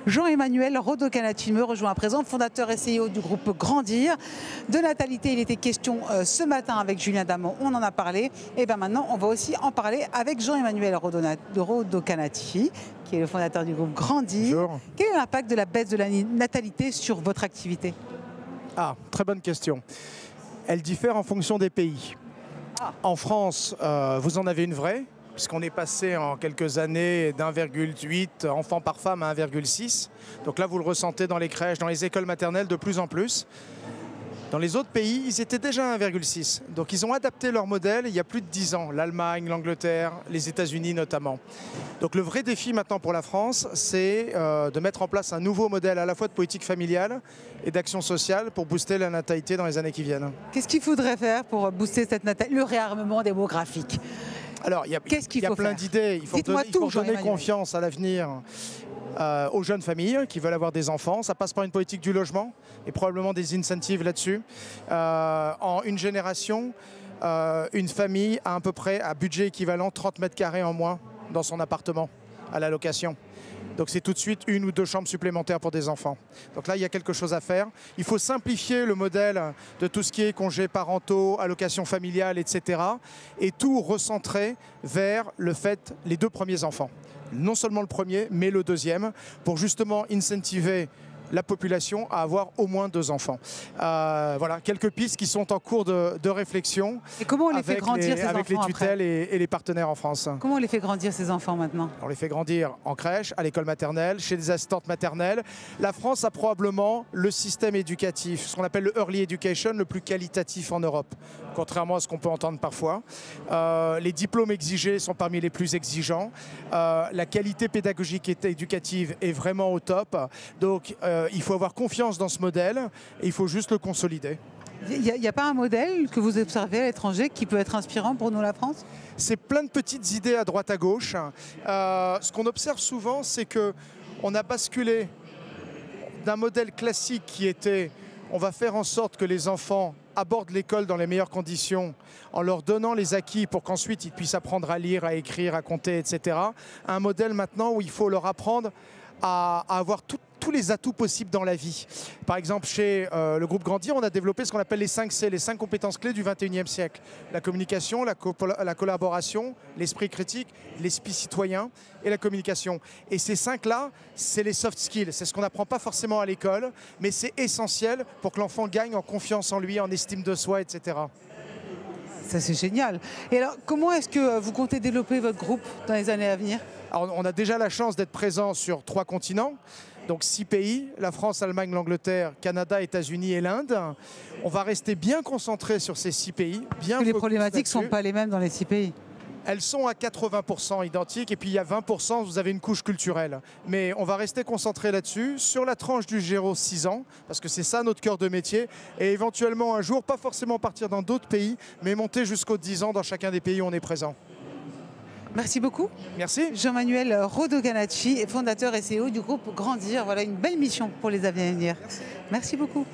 Jean-Emmanuel Rodocanati me rejoint à présent, fondateur et CEO du groupe Grandir. De natalité, il était question ce matin avec Julien Damon, on en a parlé. Et bien maintenant, on va aussi en parler avec Jean-Emmanuel Rodocanati, qui est le fondateur du groupe Grandir. Bonjour. Quel est l'impact de la baisse de la natalité sur votre activité? Ah, très bonne question. Elle diffère en fonction des pays. En France, vous en avez une vraie, puisqu'on est passé en quelques années d'1,8 enfants par femme à 1,6. Donc là, vous le ressentez dans les crèches, dans les écoles maternelles de plus en plus. Dans les autres pays, ils étaient déjà à 1,6. Donc ils ont adapté leur modèle il y a plus de 10 ans. L'Allemagne, l'Angleterre, les États-Unis notamment. Donc le vrai défi maintenant pour la France, c'est de mettre en place un nouveau modèle à la fois de politique familiale et d'action sociale pour booster la natalité dans les années qui viennent. Qu'est-ce qu'il faudrait faire pour booster cette natalité, le réarmement démographique? Alors, il y a plein d'idées. Il faut donner confiance à l'avenir aux jeunes familles qui veulent avoir des enfants. Ça passe par une politique du logement et probablement des incentives là-dessus. En une génération, une famille a à peu près à budget équivalent 30 mètres carrés en moins dans son appartement à la location. Donc c'est tout de suite 1 ou 2 chambres supplémentaires pour des enfants. Donc là, il y a quelque chose à faire. Il faut simplifier le modèle de tout ce qui est congés parentaux, allocations familiales, etc. Et tout recentrer vers les 2 premiers enfants. Non seulement le premier, mais le deuxième, pour justement incentiver la population à avoir au moins 2 enfants. Voilà, quelques pistes qui sont en cours de réflexion. Et comment on les fait grandir, ces enfants, avec les tutelles et les partenaires en France. Comment on les fait grandir, ces enfants, maintenant? On les fait grandir en crèche, à l'école maternelle, chez des assistantes maternelles. La France a probablement le système éducatif, ce qu'on appelle le early education, le plus qualitatif en Europe, contrairement à ce qu'on peut entendre parfois. Les diplômes exigés sont parmi les plus exigeants. La qualité pédagogique et éducative est vraiment au top. Donc, il faut avoir confiance dans ce modèle et il faut juste le consolider. Il n'y a pas un modèle que vous observez à l'étranger qui peut être inspirant pour nous, la France? C'est plein de petites idées à droite à gauche. Ce qu'on observe souvent, c'est qu'on a basculé d'un modèle classique qui était on va faire en sorte que les enfants abordent l'école dans les meilleures conditions en leur donnant les acquis pour qu'ensuite ils puissent apprendre à lire, à écrire, à compter, etc. Un modèle maintenant où il faut leur apprendre à avoir tous les atouts possibles dans la vie. Par exemple, chez le groupe Grandir, on a développé ce qu'on appelle les 5 C, les 5 compétences clés du 21e siècle. La communication, la collaboration, l'esprit critique, l'esprit citoyen et la communication. Et ces 5-là, c'est les soft skills. C'est ce qu'on n'apprend pas forcément à l'école, mais c'est essentiel pour que l'enfant gagne en confiance en lui, en estime de soi, etc. Ça, c'est génial. Et alors, comment est-ce que vous comptez développer votre groupe dans les années à venir? Alors, on a déjà la chance d'être présent sur 3 continents, donc 6 pays, la France, l'Allemagne, l'Angleterre, Canada, États-Unis et l'Inde. On va rester bien concentré sur ces 6 pays. Les problématiques ne sont pas les mêmes dans les 6 pays. Elles sont à 80% identiques et puis il y a 20%, vous avez une couche culturelle. Mais on va rester concentré là-dessus, sur la tranche du 0-6 ans, parce que c'est ça notre cœur de métier. Et éventuellement un jour, pas forcément partir dans d'autres pays, mais monter jusqu'aux 10 ans dans chacun des pays où on est présent. Merci beaucoup. Merci. Jean-Emmanuel Rodocanati, fondateur et CEO du groupe Grandir. Voilà une belle mission pour les années à venir. Merci beaucoup.